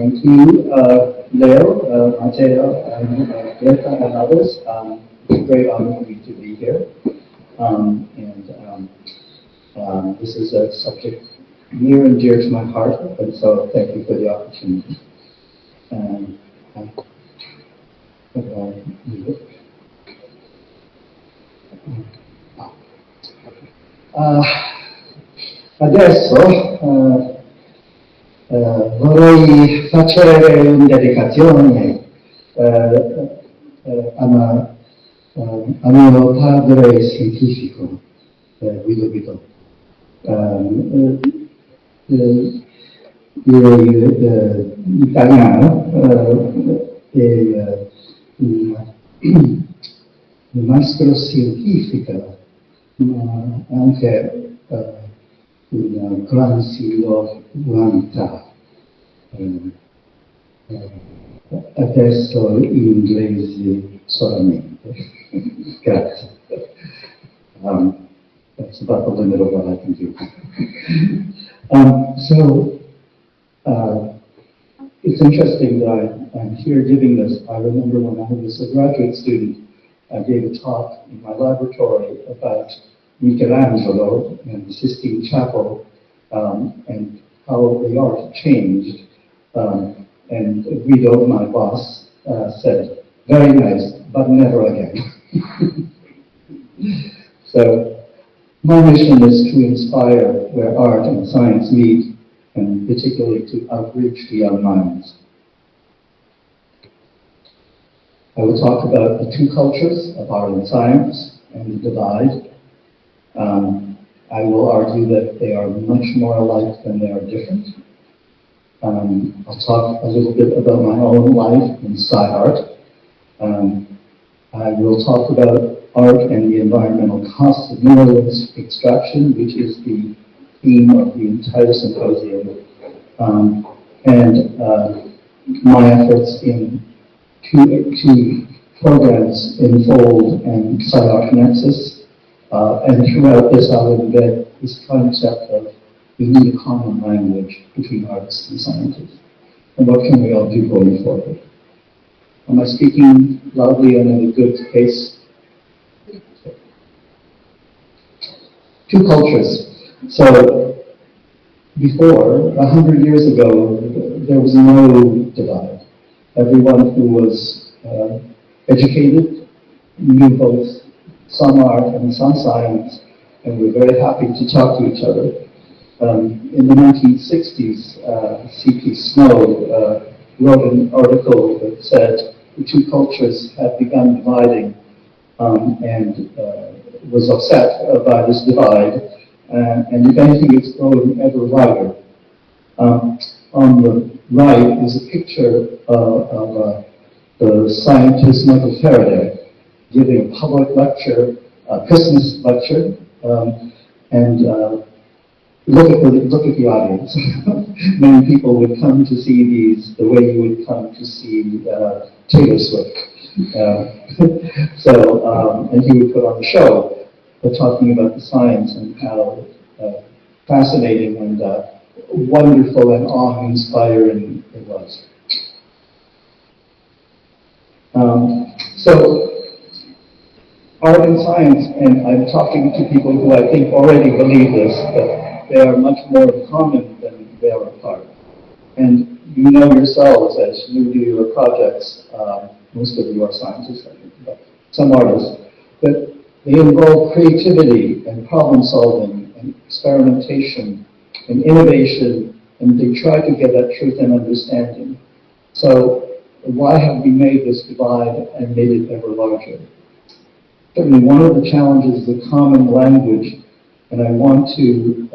Thank you, Leo, Matteo, and Greta, and others. It's a great honor for me to be here. This is a subject near and dear to my heart, and so thank you for the opportunity. Adesso vorrei fare una dedicazione a mio padre scientifico, Guido. Italiano, un maestro scientifico, ma anche un gran signor umanità. Adesso in inglese solamente. Grazie. That's about the limit of what I can do. It's interesting that I'm here giving this. I remember when I was a graduate student, I gave a talk in my laboratory about Michelangelo and the Sistine Chapel and how the art changed. And Guido, my boss, said, "Very nice, but never again." So my mission is to inspire where art and science meet, and particularly to outreach the young minds. I will talk about the two cultures of art and science and the divide. I will argue that they are much more alike than they are different. I'll talk a little bit about my own life in SCI-ART. I will talk about art and the environmental costs of minerals extraction, which is the theme of the entire symposium, and my efforts in two programs, Enfold and SCI-ART Nexus. And throughout this, I'll embed this concept of we need a common language between artists and scientists. And what can we all do going forward? Am I speaking loudly and in a good pace? Two cultures. So, before, 100 years ago, there was no divide. Everyone who was educated knew both some art and some science, and we're very happy to talk to each other. In the 1960s, C.P. Snow wrote an article that said the two cultures had begun dividing and was upset by this divide, and if anything, it's grown ever wider. On the right is a picture of the scientist Michael Faraday giving a public lecture, a Christmas lecture, and look at the audience. Many people would come to see these the way you would come to see Taylor Swift. And he would put on the show, talking about the science and how fascinating and wonderful and awe-inspiring it was. Art and science, and I'm talking to people who I think already believe this, that they are much more in common than they are apart. And you know yourselves as you do your projects, most of you are scientists, I think, but some artists, that they involve creativity and problem solving and experimentation and innovation, and they try to get at truth and understanding. So why have we made this divide and made it ever larger? Certainly one of the challenges is the common language, and I want to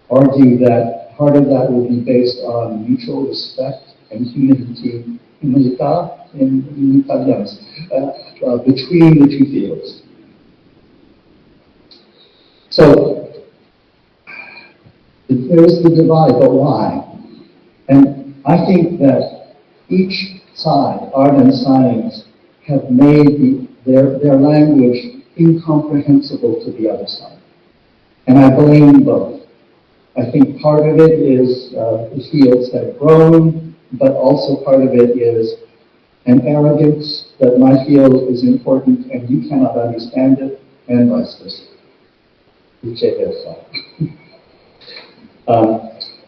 argue that part of that will be based on mutual respect and humility, humilità in Italian, between the two fields. So, there's the divide, but why? And I think that each side, art and science, have made their language incomprehensible to the other side. And I blame both. I think part of it is the fields have grown, but also part of it is an arrogance that my field is important and you cannot understand it, and vice versa.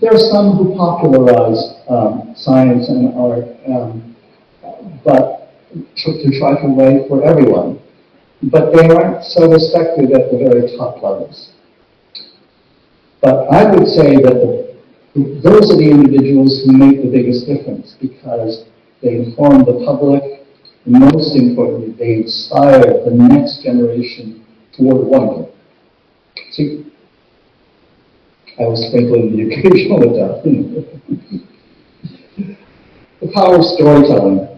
There are some who popularize science and art, but to try to write for everyone. But they aren't so respected at the very top levels. But I would say that those are the individuals who make the biggest difference because they inform the public, and most importantly, they inspire the next generation toward wonder. See, I was sprinkling the occasional with that. The power of storytelling.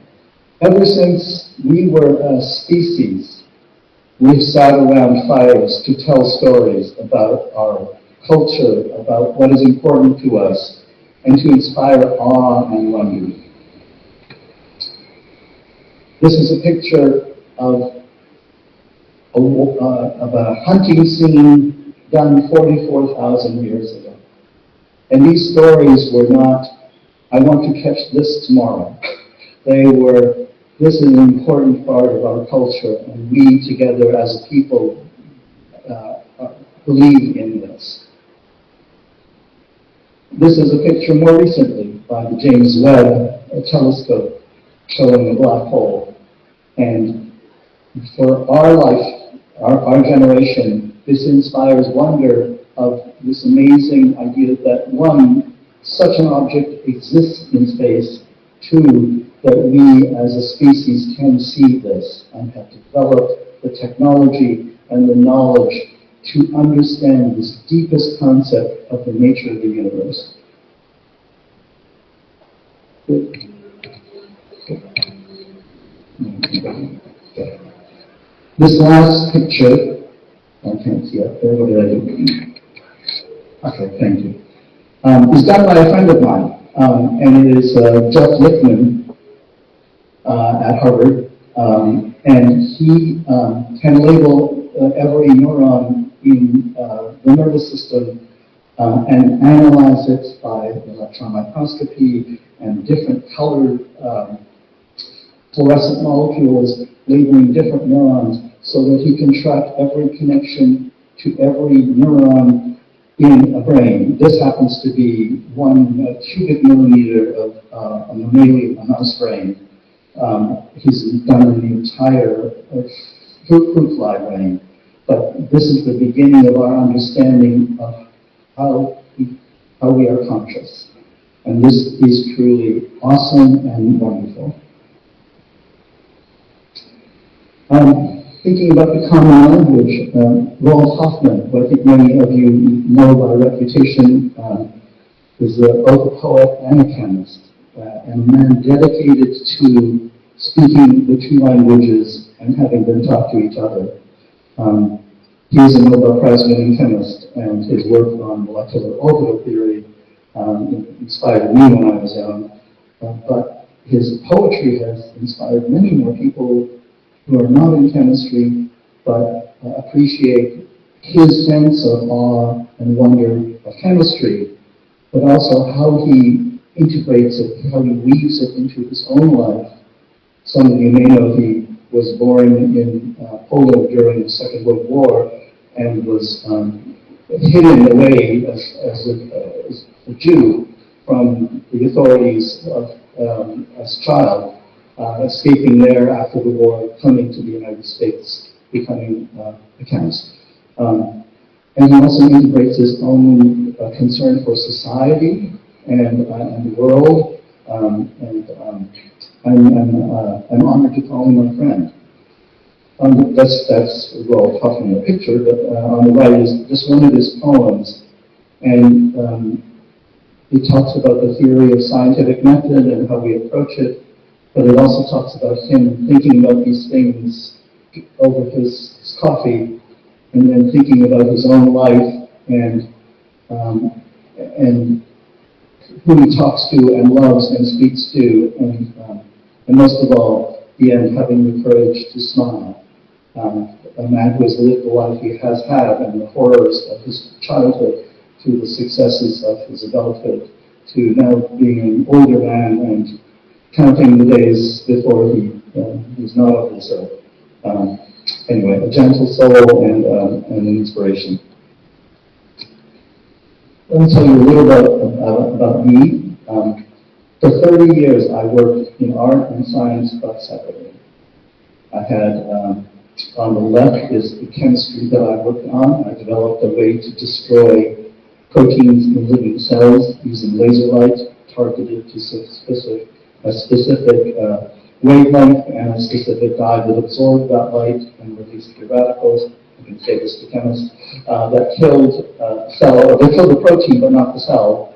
Ever since we were a species, we've sat around fires to tell stories about our culture, about what is important to us, and to inspire awe and wonder. This is a picture of a hunting scene done 44,000 years ago. And these stories were not, I want to catch this tomorrow. They were, this is an important part of our culture, and we together as a people believe in this. This is a picture more recently by the James Webb telescope showing a black hole. And for our life, our generation, this inspires wonder of this amazing idea that one, such an object exists in space, two, that we as a species can see this and have developed the technology and the knowledge to understand this deepest concept of the nature of the universe. This last picture, I can't see up there, what did I do? Okay, thank you. Is done by a friend of mine, and it is Jeff Lichtman at Harvard, and he can label every neuron in the nervous system and analyze it by electron microscopy and different colored fluorescent molecules labeling different neurons so that he can track every connection to every neuron in a brain. This happens to be 1 cubic millimeter of a mammalian, a mouse brain. He's done the entire fruit fly brain. But this is the beginning of our understanding of how we are conscious. And this is truly awesome and wonderful. Thinking about the common language, Rolf Hoffmann, who I think many of you know by reputation, is both a poet and a chemist, and a man dedicated to speaking the two languages and having them talk to each other. He is a Nobel Prize-winning chemist, and his work on molecular orbital theory inspired me when I was young. But his poetry has inspired many more people who are not in chemistry, but appreciate his sense of awe and wonder of chemistry, but also how he integrates it, how he weaves it into his own life. Some of you may know he was born in Poland during the Second World War and was hidden away as a Jew from the authorities as a child. Escaping there after the war, coming to the United States, becoming a chemist. And he also integrates his own concern for society and the world, and I'm honored to call him my friend. That's Rolf Hoffmann in the picture, but on the right is just one of his poems. And he talks about the theory of scientific method and how we approach it. But it also talks about him thinking about these things over his coffee, and then thinking about his own life and who he talks to and loves and speaks to, and most of all, the end, having the courage to smile. A man who has lived the life he has had and the horrors of his childhood through the successes of his adulthood to now being an older man and counting the days before he's not of this earth. Anyway, a gentle soul and an inspiration. Let me tell you a little bit about me. For 30 years, I worked in art and science, but separately. I had, on the left is the chemistry that I worked on. I developed a way to destroy proteins in living cells using laser light targeted to a specific wavelength and a specific dye that absorbed that light and released free radicals. You can say this to chemists, that killed they killed the protein but not the cell.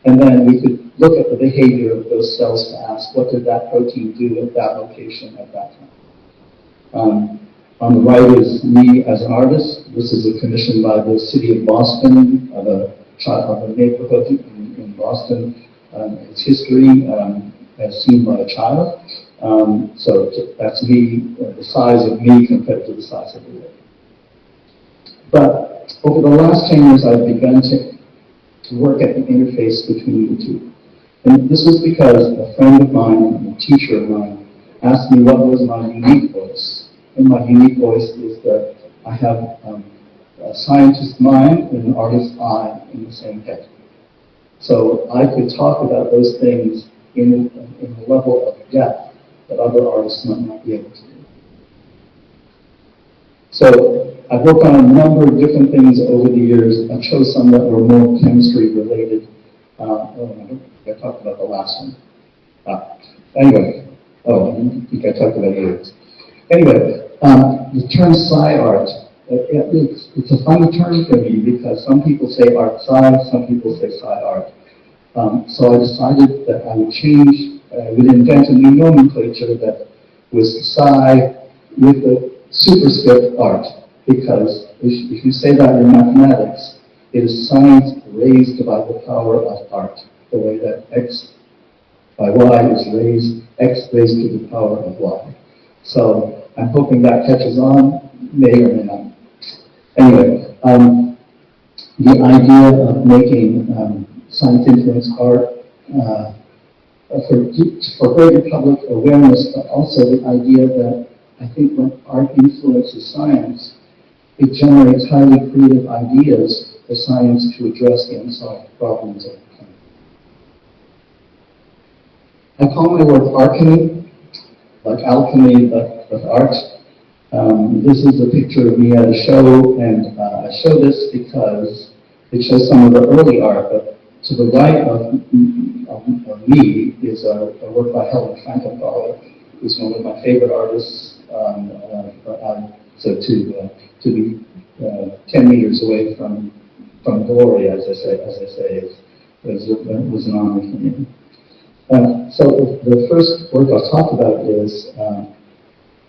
And then we could look at the behavior of those cells to ask, what did that protein do at that location at that time? On the right is me as an artist. This is a commission by the city of Boston, of a neighborhood in Boston. Its history as seen by a child. So that's me, the size of me compared to the size of the world. But over the last 10 years, I've begun to work at the interface between the two. And this was because a friend of mine, a teacher of mine, asked me what was my unique voice. And my unique voice is that I have a scientist's mind and an artist's eye in the same head. So I could talk about those things in a level of depth that other artists might not be able to do. So I've worked on a number of different things over the years. I chose some that were more chemistry related. I talked about the last one. Anyway, I think I talked about yours. Anyway, the term SCI-ART, it's a funny term for me because some people say art sci, some people say SCI-ART. So I decided that I would change, I would invent a new nomenclature that was SCI with the superscript art. Because if you say that in mathematics, it is science raised by the power of art, the way that x by y is raised, x raised to the power of y. So I'm hoping that catches on, may or may not. Anyway, the idea of making science-influenced art for greater public awareness, but also the idea that I think when art influences science, it generates highly creative ideas for science to address the unsolved problems of the planet. I call my work alchemy, like alchemy, but art. This is a picture of me at a show, and I show this because it shows some of the early art, but to the right of me is a work by Helen Frankenthaler, who's one of my favorite artists. So to be 10 meters away from glory, as I say, was an honor for me. So the first work I'll talk about is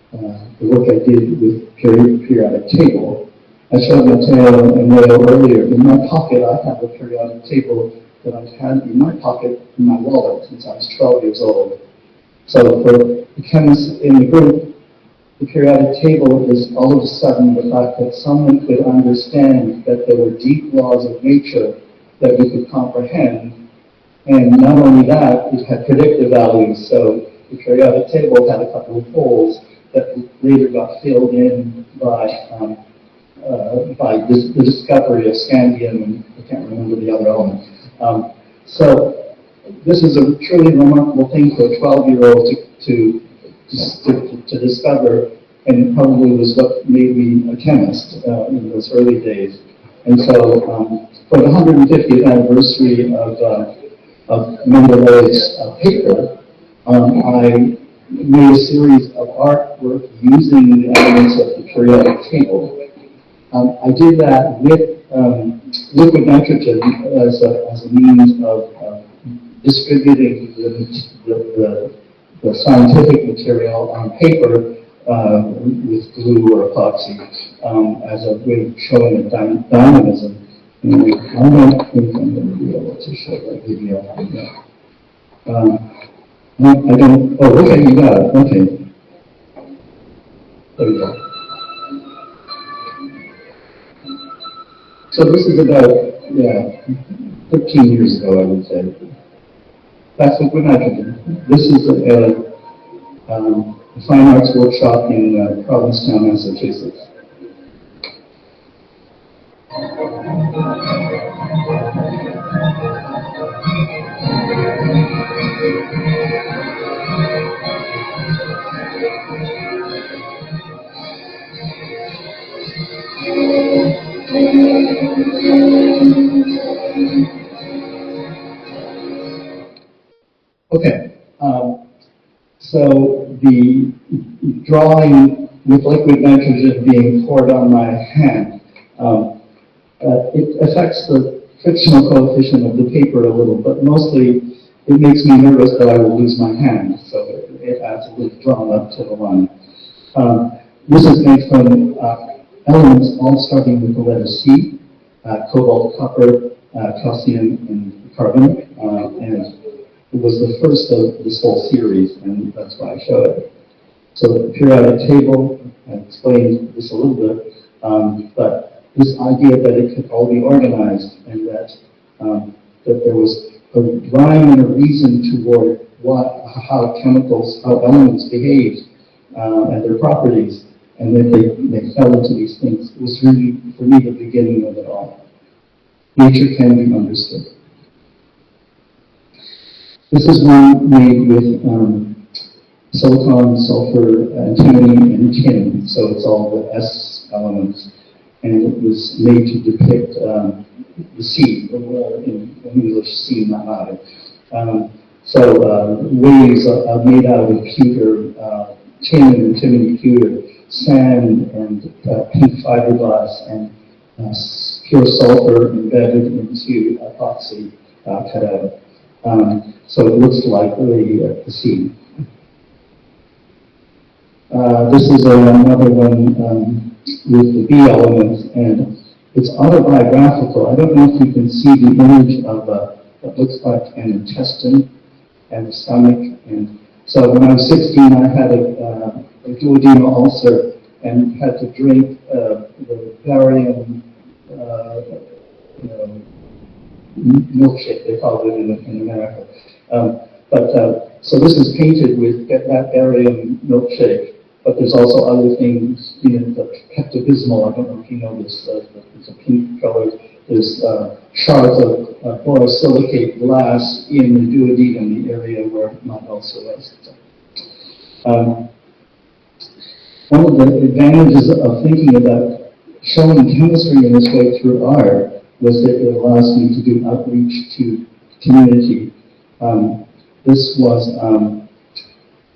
the work I did with periodic table. I showed Matteo earlier. In my pocket, I have a periodic table that I've had in my pocket in my wallet since I was 12 years old. So for the chemists in the group, the periodic table is all of a sudden the fact that someone could understand that there were deep laws of nature that we could comprehend. And not only that, it had predictive values. So the periodic table had a couple of holes that later got filled in by the discovery of scandium, and I can't remember the other element. So this is a truly remarkable thing for a 12-year-old to discover, and probably was what made me a chemist in those early days. And so for the 150th anniversary of Mendeley's paper, I made a series of artwork using the elements of the periodic table. I did that with liquid nitrogen as a means of distributing the scientific material on paper with glue or epoxy as a way of showing a dynamism. And I don't think I'm going to be able to show that video. I don't. Oh, okay, you got it. Okay. There we go. So this is about yeah, 13 years ago, I would say. That's what we're imagining. This is a fine arts workshop in Provincetown, Massachusetts. Okay, so the drawing with liquid nitrogen being poured on my hand, it affects the frictional coefficient of the paper a little, but mostly it makes me nervous that I will lose my hand, so it adds a little drawn up to the line. This is made from elements all starting with the letter C, cobalt, copper, calcium, and carbon, and it was the first of this whole series, and that's why I show it. So the periodic table, I explained this a little bit, but this idea that it could all be organized and that there was a rhyme and a reason toward how chemicals, how elements behaved and their properties, and that they fell into these things. It was really, for me, the beginning of it all. Nature can be understood. This is one made with silicon, sulfur, antimony, and tin, so it's all the S elements, and it was made to depict the sea, in English, sea, not matter. Waves are made out of pewter, tin and antimony pewter, sand and pink fiberglass, and pure sulfur embedded into epoxy cut out. So it looks like the sea. This is another one with the B elements, and it's autobiographical. I don't know if you can see the image of what looks like an intestine and a stomach. And so when I was 16, I had a duodenal ulcer and had to drink the barium milkshake, they call it in America. So this is painted with that barium milkshake, but there's also other things, the Pepto-Bismol, I don't know if you know this, it's a pink color. There's shards of borosilicate glass in the duodenum, the area where my ulcer was. One of the advantages of thinking about showing chemistry in this way through art was that it allows me to do outreach to community. This was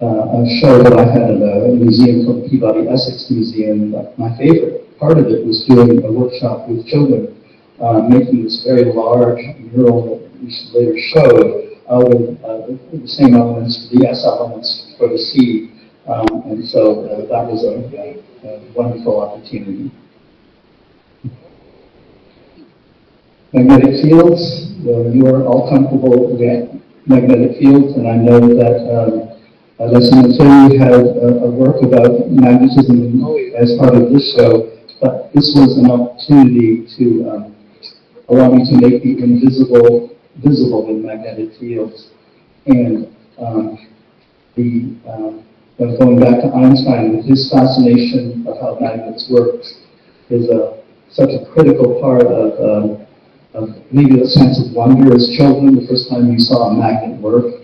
a show that I had at a museum called Peabody Essex Museum. My favorite part of it was doing a workshop with children, making this very large mural that we later showed out of the same elements, the S elements for the C. And so that was a wonderful opportunity. Magnetic fields, you are all comfortable with magnetic fields, and I know that Leslie Terry had a work about magnetism as part of this show, but this was an opportunity to allow me to make the invisible visible in magnetic fields. And going back to Einstein, with his fascination of how magnets work, is such a critical part of maybe the sense of wonder as children, the first time you saw a magnet work.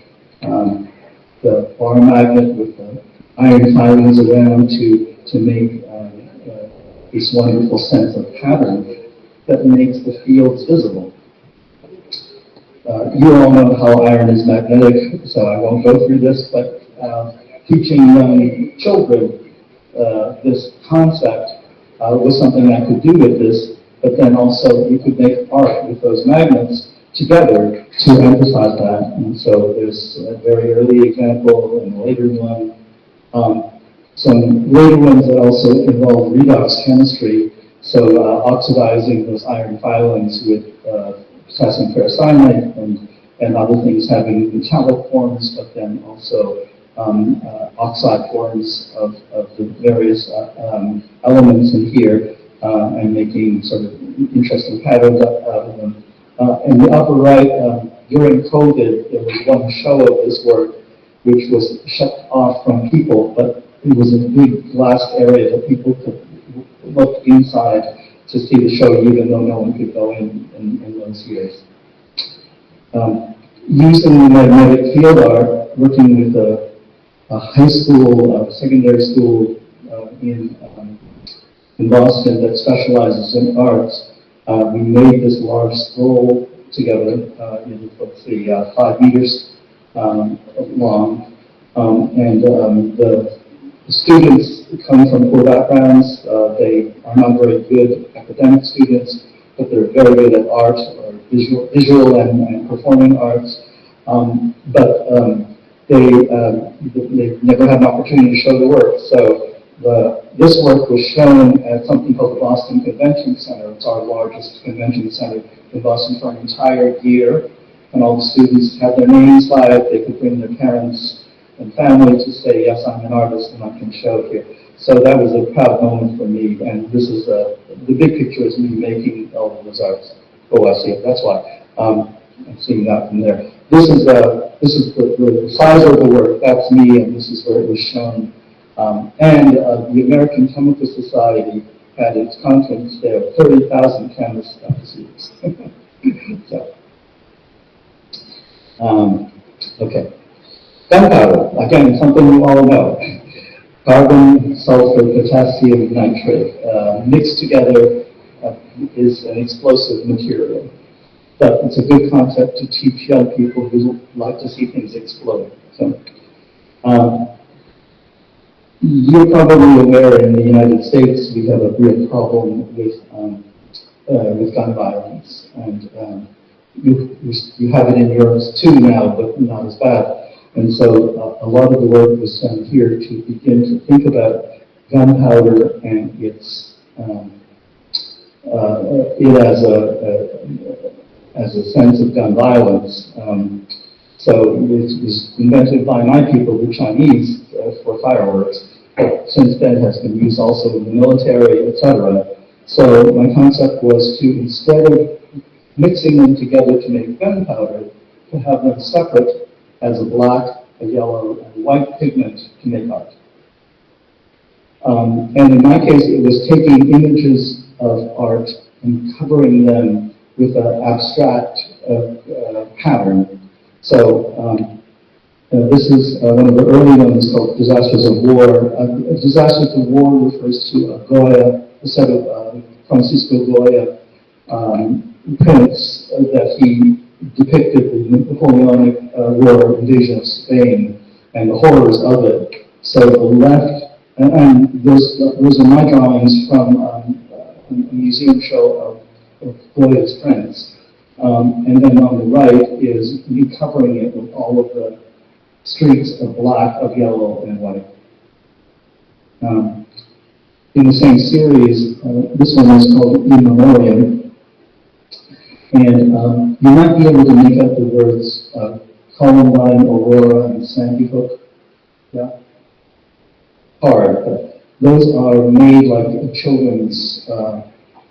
The bar magnet with the iron filings around to make this wonderful sense of pattern that makes the fields visible. You all know how iron is magnetic, so I won't go through this, but teaching young children this concept was something I could do with this, but then also you could make art with those magnets together to emphasize that. And so there's a very early example and a later one. Some later ones that also involve redox chemistry, so oxidizing those iron filings with potassium ferrocyanide and other things having metallic forms, but then also oxide forms of the various elements in here, and making sort of interesting patterns out of them. In the upper right, during COVID, there was one show of this work which was shut off from people, but it was a big glass area that people could look inside to see the show, even though no one could go in those years. Using the magnetic field art, working with a high school, secondary school in Boston that specializes in arts, we made this large scroll together, let's see, 5 meters long, and the students come from poor backgrounds. They are not very good academic students, but they're very good at art, or visual and performing arts. They never had an opportunity to show the work. So this work was shown at something called the Boston Convention Center. It's our largest convention center in Boston for an entire year. And all the students had their names by it. They could bring their parents and family to say, yes, I'm an artist and I can show it here. So that was a proud moment for me. And this is the big picture is me making all of those arts. Oh, I see it. That's why. I'm seeing that from there. This is the size of the work. That's me, and this is where it was shown. The American Chemical Society had its conference there, 30,000 chemists got to see this. So, okay. Gunpowder, again, something you all know. Carbon, sulfur, potassium, nitrate. Mixed together is an explosive material. But it's a good concept to teach young people who like to see things explode. So, you're probably aware in the United States we have a real problem with gun violence, and you have it in Europe too now, but not as bad. And so a lot of the work was done here to begin to think about gunpowder and its as a sense of gun violence. So it was invented by my people, the Chinese, for fireworks. But since then has been used also in the military, etc. So my concept was to, instead of mixing them together to make gunpowder, to have them separate as a black, a yellow, and a white pigment to make art. And in my case, it was taking images of art and covering them with an abstract pattern. So this is one of the early ones called Disasters of War. Disasters of War refers to Goya, a set of Francisco Goya prints that he depicted the Napoleonic War invasion of Spain and the horrors of it. So the left, and those are my drawings from a museum show of Goya's prints. And then on the right is me covering it with all of the streaks of black, of yellow, and white. In the same series, this one is called In Memoriam. And you might be able to make out the words Columbine, Aurora, and Sandy Hook. Yeah? Hard, but those are made like a children's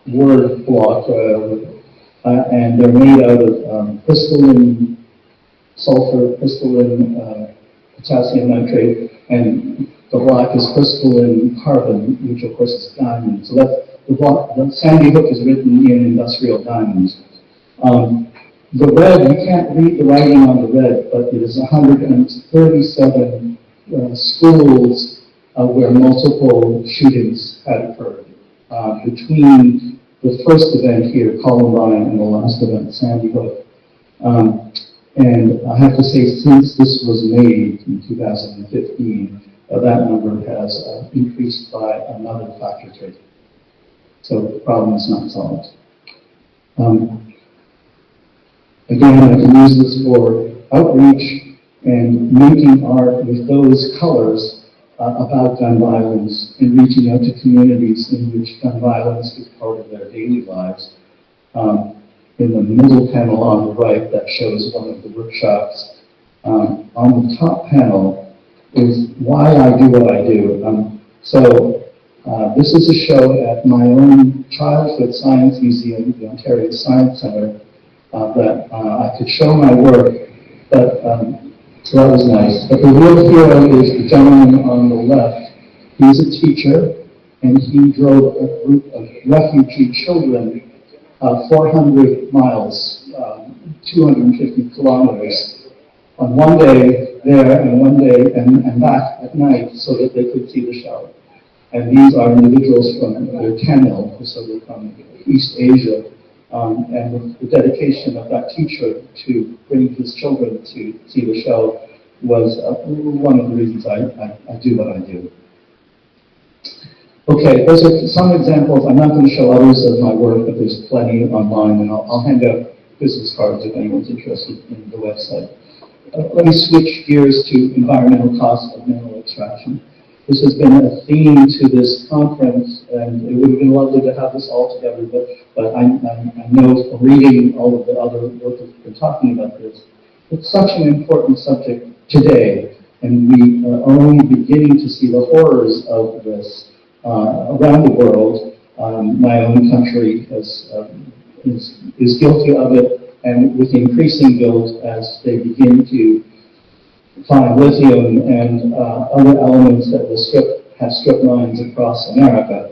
word block, and they're made out of crystalline sulfur, crystalline potassium nitrate, and the black is crystalline carbon, which of course is diamond. So that's the Sandy Hook is written in industrial diamonds. The red, you can't read the writing on the red, but it is 137 schools where multiple shootings had occurred between the first event here, Columbine, and the last event, Sandy Hook. And I have to say, since this was made in 2015, that number has increased by another factor 3. So the problem is not solved. Again, I can use this for outreach and making art with those colors about gun violence and reaching out to communities in which gun violence is part of their daily lives. In the middle panel on the right, that shows one of the workshops. On the top panel is why I do what I do. This is a show at my own childhood science museum, the Ontario Science Centre, that I could show my work, but so that was nice. But the real hero is the gentleman on the left. He's a teacher, and he drove a group of refugee children 400 miles, 250 kilometers, on one day there and one day and back at night so that they could see the show. And these are individuals from Tamil, so they're from East Asia, and the dedication of that teacher to bring his children to see the show was one of the reasons I do what I do. Okay, those are some examples. I'm not going to show others of my work, but there's plenty online, and I'll hand out business cards if anyone's interested in the website. Let me switch gears to environmental costs of mineral extraction. This has been a theme to this conference, and it would have been lovely to have this all together, but I know from reading all of the other work that's been talking about this, it's such an important subject today, and we are only beginning to see the horrors of this around the world. My own country is guilty of it, and with increasing guilt as they begin to find lithium and other elements that will have strip lines across America.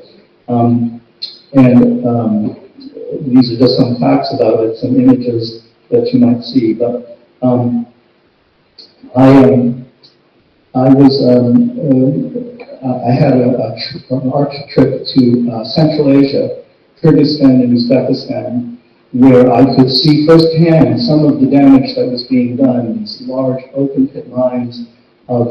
These are just some facts about it, some images that you might see. But I had an art trip to Central Asia, Kyrgyzstan and Uzbekistan, where I could see firsthand some of the damage that was being done. These large open pit mines of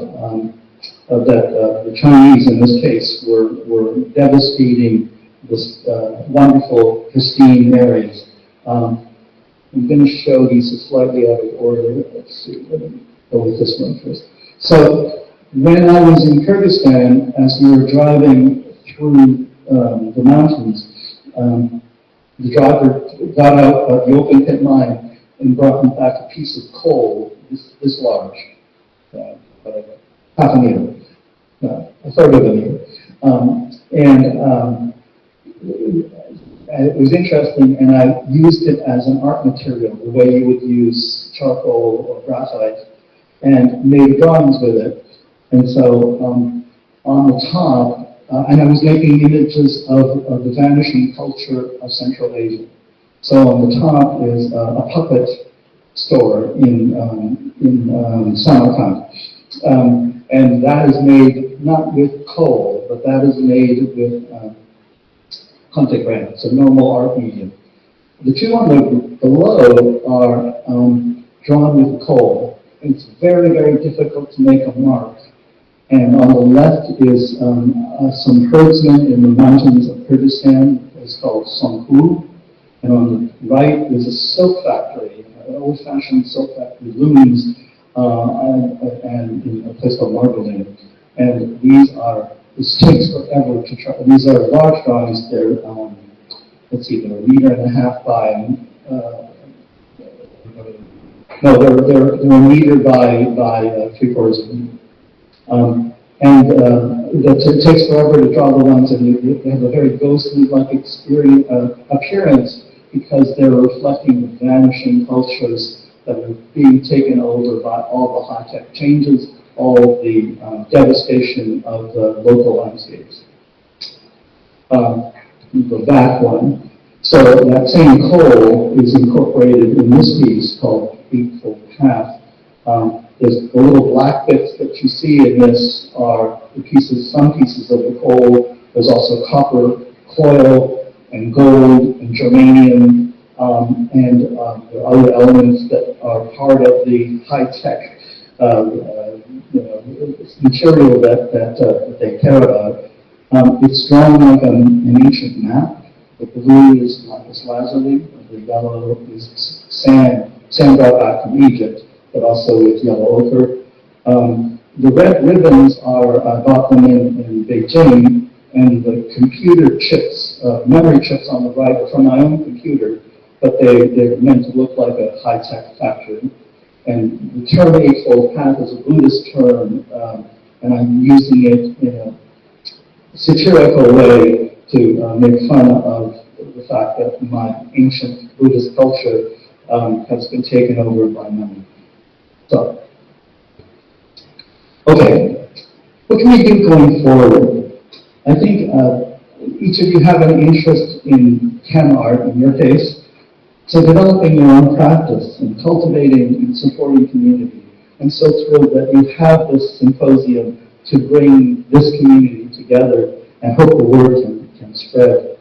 that the Chinese, in this case, were devastating this wonderful, pristine areas. I'm going to show these slightly out of order. Let's see, let me go with this one first. So, when I was in Kyrgyzstan, as we were driving through the mountains, the driver got out of the open pit mine and brought me back a piece of coal, this large, half a meter, a third of a meter. It was interesting, and I used it as an art material, the way you would use charcoal or graphite, and made drawings with it. And so on the top, and I was making images of the vanishing culture of Central Asia. So on the top is a puppet store in Samarkand. And that is made not with coal, but that is made with pentagram, so normal art medium. The two on the below are drawn with coal. It's very, very difficult to make a mark. And on the left is some herdsmen in the mountains of Kyrgyzstan. It's called Songhu. And on the right is a silk factory, an old-fashioned silk factory, looms, and in a place called Margoline. And this takes forever to try. These are large drawings. They're, let's see, they're 1.5 meters by, no, they're 1 meter by 3/4 of a meter. It takes forever to draw the ones, and you have a very ghostly-like appearance because they're reflecting the vanishing cultures that are being taken over by all the high-tech changes, all of the devastation of the local landscapes. The back one. So that same coal is incorporated in this piece called Eightfold Path. The little black bits that you see in this are some pieces of the coal. There's also copper, coil, and gold, and germanium, and there are other elements that are part of the high-tech material that they care about. It's drawn like an ancient map. The blue is lapis lazuli, the yellow is sand brought back from Egypt, but also with yellow ochre. The red ribbons are, I bought them in Beijing, and the computer chips, memory chips on the right are from my own computer, but they're meant to look like a high-tech factory. And the term Eightfold Path is a Buddhist term, and I'm using it in a satirical way to make fun of the fact that my ancient Buddhist culture has been taken over by money. So, okay, what can we do going forward? I think each of you have an interest in chem art, in your case, so developing your own practice and cultivating and supporting community. I'm so thrilled that you have this symposium to bring this community together and hope the word can spread.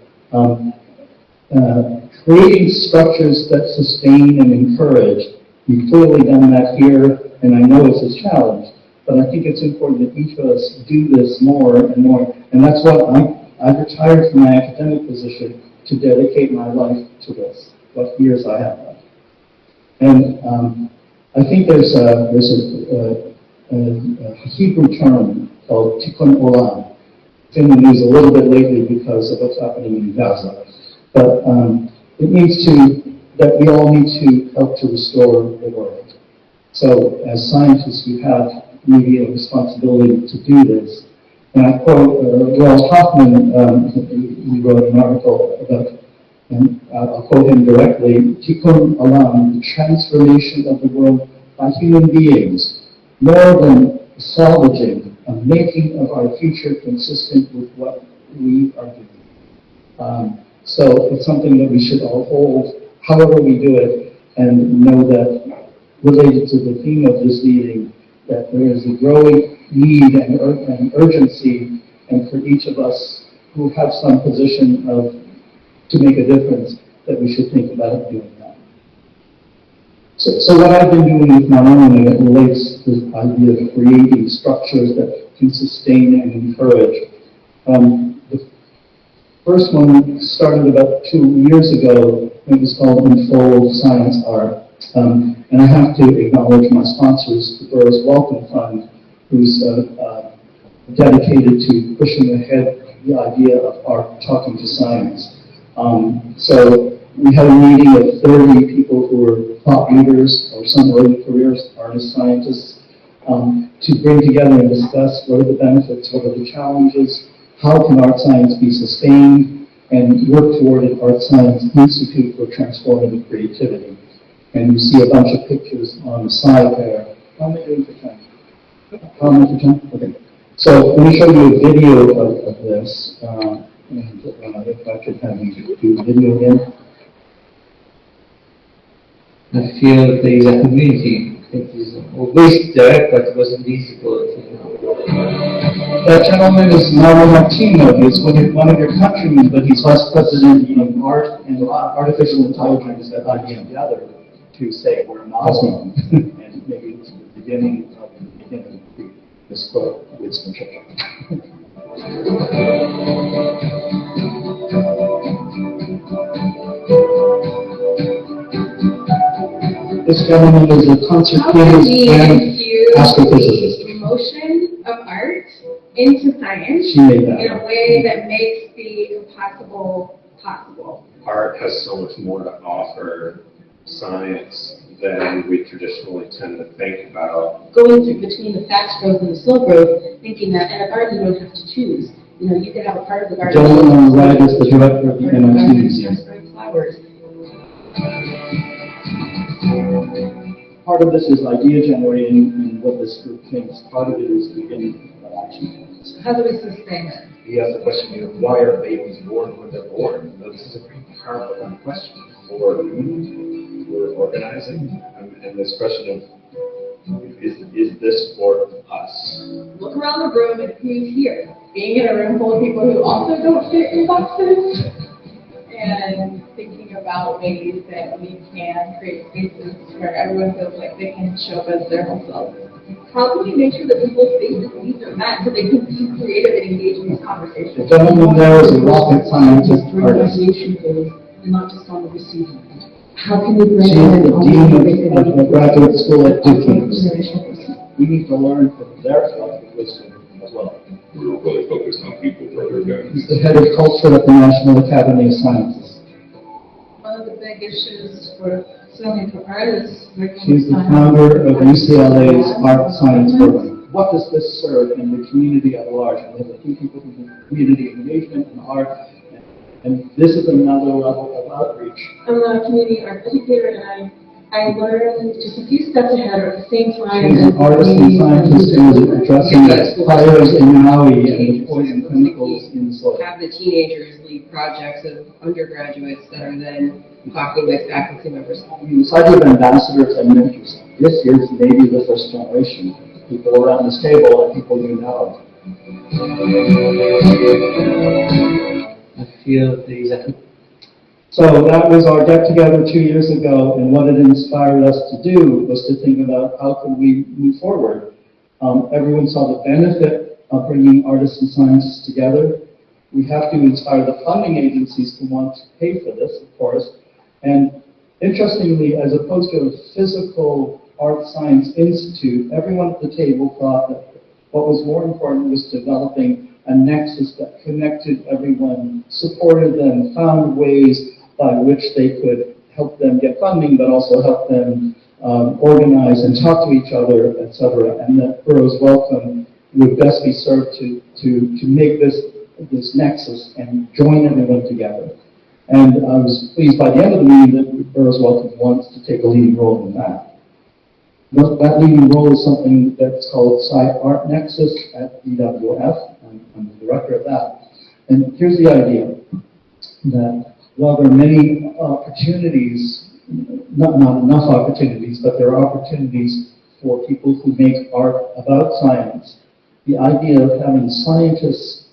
Creating structures that sustain and encourage. You've clearly done that here, and I know it's a challenge, but I think it's important that each of us do this more and more. And that's what I've retired from my academic position to dedicate my life to this, what years I have left. And I think there's a Hebrew term called tikkun olam. It's in the news a little bit lately because of what's happening in Gaza. But it means that we all need to help to restore the world. So as scientists, we have maybe a responsibility to do this. And I quote Ralph Hoffman, he wrote an article about, and I'll quote him directly, Tikkun Olam, the transformation of the world by human beings, more than salvaging, a making of our future consistent with what we are doing. So it's something that we should all hold, however we do it, and know that, related to the theme of this meeting, that there is a growing need and urgency, and for each of us who have some position to make a difference, that we should think about doing that. So what I've been doing with my own, it relates to the idea of creating structures that can sustain and encourage. The first one started about 2 years ago. It was called Unfold Science Art. And I have to acknowledge my sponsors, the Burroughs Wellcome Fund, who's dedicated to pushing ahead the idea of art talking to science. So we had a meeting of 30 people who were thought leaders or some early careers, artists, scientists, to bring together and discuss what are the benefits, what are the challenges, how can art science be sustained, and work toward an art science institute for transformative creativity. And you see a bunch of pictures on the side there. How am I doing for time? How am I for time? Okay. So let me show you a video of this. And if I could have you do the video again. I feel there is a community. It is always there, but it wasn't easy for it. That gentleman is Mauro Martino. He's one of your countrymen, but he's vice president of art and artificial intelligence at IBM. The other to say we're an Osmo, and maybe it's the beginning of this quote, Winston Churchill. This gentleman is a concert pianist and astrophysicist. Emotion of art into science She made that in a way that makes the impossible possible. Art has so much more to offer science than we traditionally tend to think about. Going through between the fast growth and the slow growth, thinking that in a garden you don't have to choose. You know, you could have a part of the garden. Gentleman on the right is the director of the MIT Museum. Flowers. Part of this is idea generating, and what this group thinks. Part of it is beginning action. How do we sustain it? He asked the question, why are babies born when they're born? This is a pretty powerful question for organizing, and this question of, is this for us? Look around the room and who's here. Being in a room full of people who also don't fit in boxes, and thinking about ways that we can create spaces where everyone feels like they can show up as their whole self. How can we make sure that people's spaces and needs are met so they can be creative and engage in these conversations? The gentleman there is a rocket scientist artist. And not just on the receiving end. How can we bring She's the dean of the graduate school at Duke University. We need to learn from their wisdom as well. We're really focused on people further down. He's the head of culture at the National Academy of Sciences. One of the big issues for certainly for artists. She's the founder of UCLA's Art Science Program. What does this serve in the community at large? We have a few people from the community engagement and art, And this is another level of outreach. I'm a community art educator, and I learned just a few steps ahead or at the same time. She's an artist and scientist who is addressing fires in Maui and the poison chemicals in soil. Have the teenagers lead projects of undergraduates that are then talking with faculty members. This idea of ambassadors and mentors. This is maybe the first generation. People around this table and people you know. I feel there is a So that was our get-together 2 years ago, and what it inspired us to do was to think about how could we move forward. Everyone saw the benefit of bringing artists and scientists together. We have to inspire the funding agencies to want to pay for this, of course. And interestingly, as opposed to a physical art science institute, everyone at the table thought that what was more important was developing a nexus that connected everyone, supported them, found ways by which they could help them get funding, but also help them organize and talk to each other, etc. And that Borough's Welcome would best be served to make this nexus and join everyone together. And I was pleased by the end of the meeting that Borough's Welcome wants to take a leading role in that. That leading role is something that's called SCI-ART Nexus at EWF. I'm the director of that. And here's the idea, that while there are many opportunities, not enough opportunities, but there are opportunities for people who make art about science, the idea of having scientists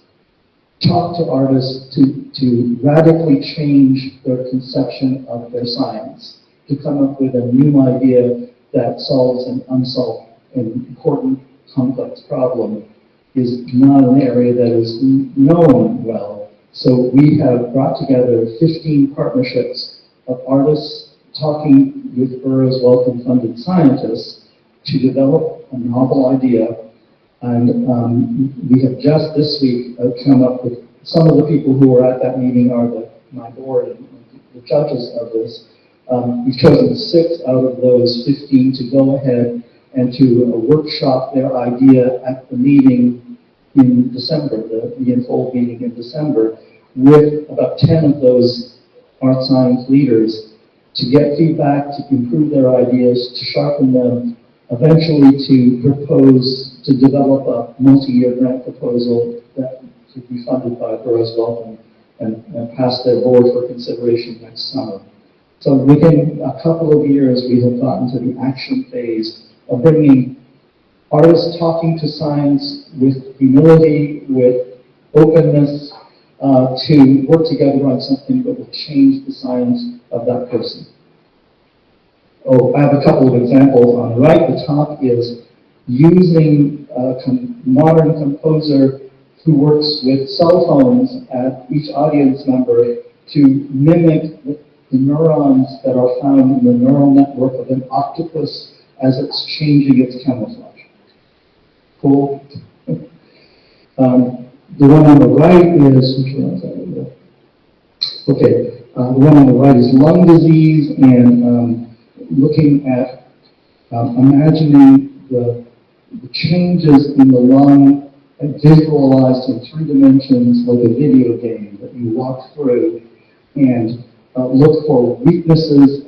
talk to artists to radically change their conception of their science, to come up with a new idea that solves an unsolved and important complex problem is not an area that is known well. So we have brought together 15 partnerships of artists talking with Borough's Welcome funded scientists to develop a novel idea. And we have just this week come up with some of the people who were at that meeting are my board and the judges of this. We've chosen 6 out of those 15 to go ahead and to workshop their idea at the meeting in December, the Unfold meeting in December, with about 10 of those art science leaders to get feedback, to improve their ideas, to sharpen them, eventually to propose, to develop a multi-year grant proposal that could be funded by Borough's Welcome and pass their board for consideration next summer. So within a couple of years, we have gotten to the action phase of bringing artists talking to science with humility, with openness, to work together on something that will change the science of that person. Oh, I have a couple of examples on the right. The top is using a modern composer who works with cell phones at each audience member to mimic the neurons that are found in the neural network of an octopus as it's changing its camouflage. Cool. The one on the right is, which one is that? Okay, the one on the right is lung disease and looking at imagining the changes in the lung visualized in 3 dimensions like a video game that you walk through and look for weaknesses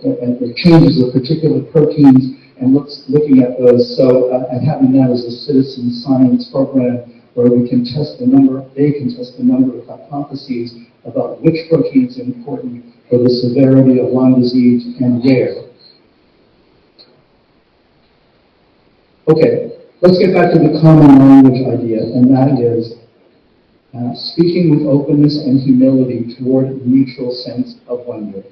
and the changes of particular proteins and looking at those. So, and having that as a citizen science program where we can test the number, they can test the number of hypotheses about which protein is important for the severity of lung disease and where. Okay, let's get back to the common language idea, and that is speaking with openness and humility toward a mutual sense of wonder.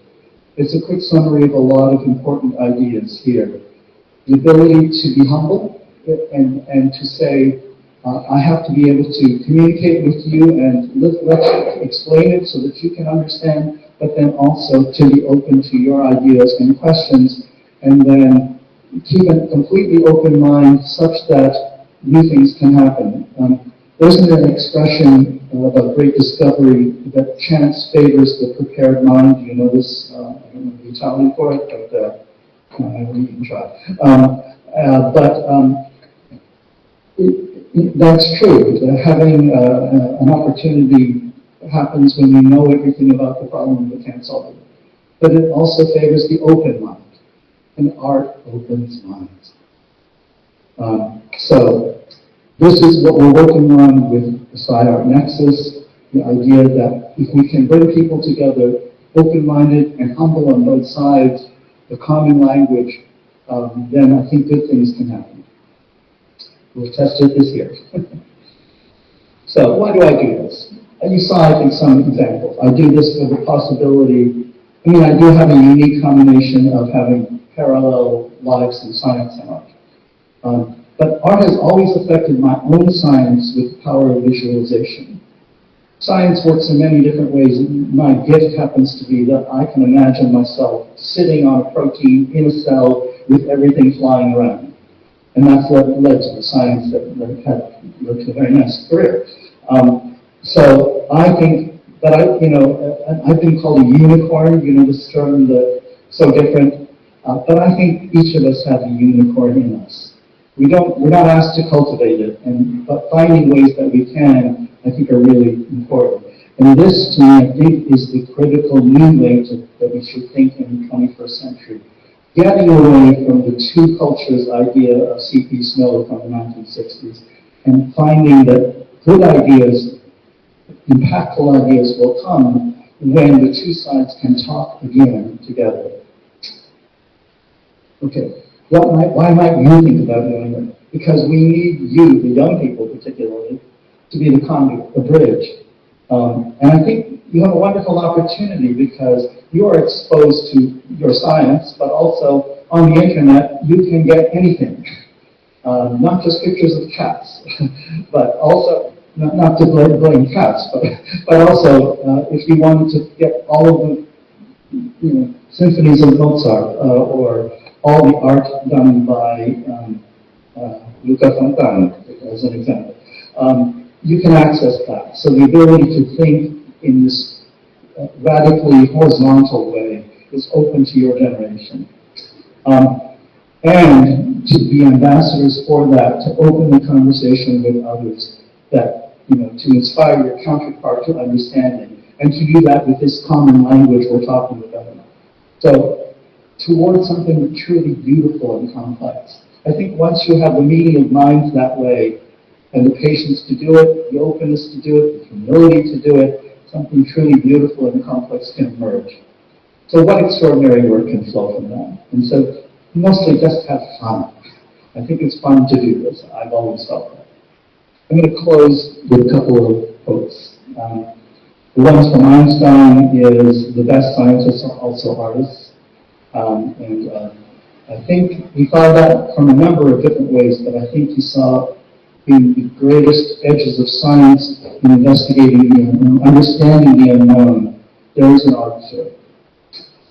It's a quick summary of a lot of important ideas here. The ability to be humble and to say, I have to be able to communicate with you and let's explain it so that you can understand, but then also to be open to your ideas and questions, and then keep a completely open mind such that new things can happen. There's an expression about great discovery that chance favors the prepared mind. You know this, I don't know the Italian for it, but you can try. That's true. Having an opportunity happens when you know everything about the problem but can't solve it. But it also favors the open mind, and art opens minds. So this is what we're working on with the SCI-ART Nexus, the idea that if we can bring people together, open-minded and humble on both sides, the common language, then I think good things can happen. We'll test it this year. So why do I do this? You saw, I think, some examples. I do this for the possibility, I do have a unique combination of having parallel lives in science and art. But art has always affected my own science with the power of visualization. Science works in many different ways. My gift happens to be that I can imagine myself sitting on a protein in a cell with everything flying around. And that's what led to the science that led to a very nice career. So I think that I've been called a unicorn, this term that's so different. But I think each of us have a unicorn in us. We're not asked to cultivate it, but finding ways that we can, I think, are really important. And this, to me, I think, is the critical new way that we should think in the 21st century. Getting away from the two cultures idea of C.P. Snow from the 1960s, and finding that good ideas, impactful ideas will come when the two sides can talk again together. Okay. Why might you think about doing it? Because we need you, the young people particularly, to be the conduit, the bridge. And I think you have a wonderful opportunity because you are exposed to your science, but also on the internet you can get anything. Not just pictures of cats, but also, not to blame cats, but also if you wanted to get all of the symphonies of Mozart or all the art done by Luca Fontana, as an example. You can access that. So the ability to think in this radically horizontal way is open to your generation. And to be ambassadors for that, to open the conversation with others, that, to inspire your counterpart to understanding, and to do that with this common language we're talking about. So, towards something truly beautiful and complex. I think once you have the meeting of minds that way, and the patience to do it, the openness to do it, the humility to do it, something truly beautiful and complex can emerge. So what extraordinary work can flow from that? And so mostly just have fun. I think it's fun to do this. I've always felt that. I'm going to close with a couple of quotes. The ones from Einstein is, the best scientists are also artists. I think he thought that from a number of different ways, but I think he saw the greatest edges of science in investigating the unknown, understanding the unknown. There is an art to it.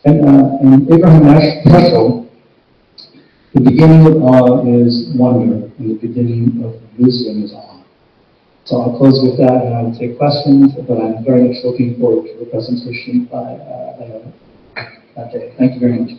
And Abraham Heschel, the beginning of awe is wonder, and the beginning of wisdom is awe. So I'll close with that, and I will take questions, but I'm very much looking forward to the presentation by that day. Thank you very much.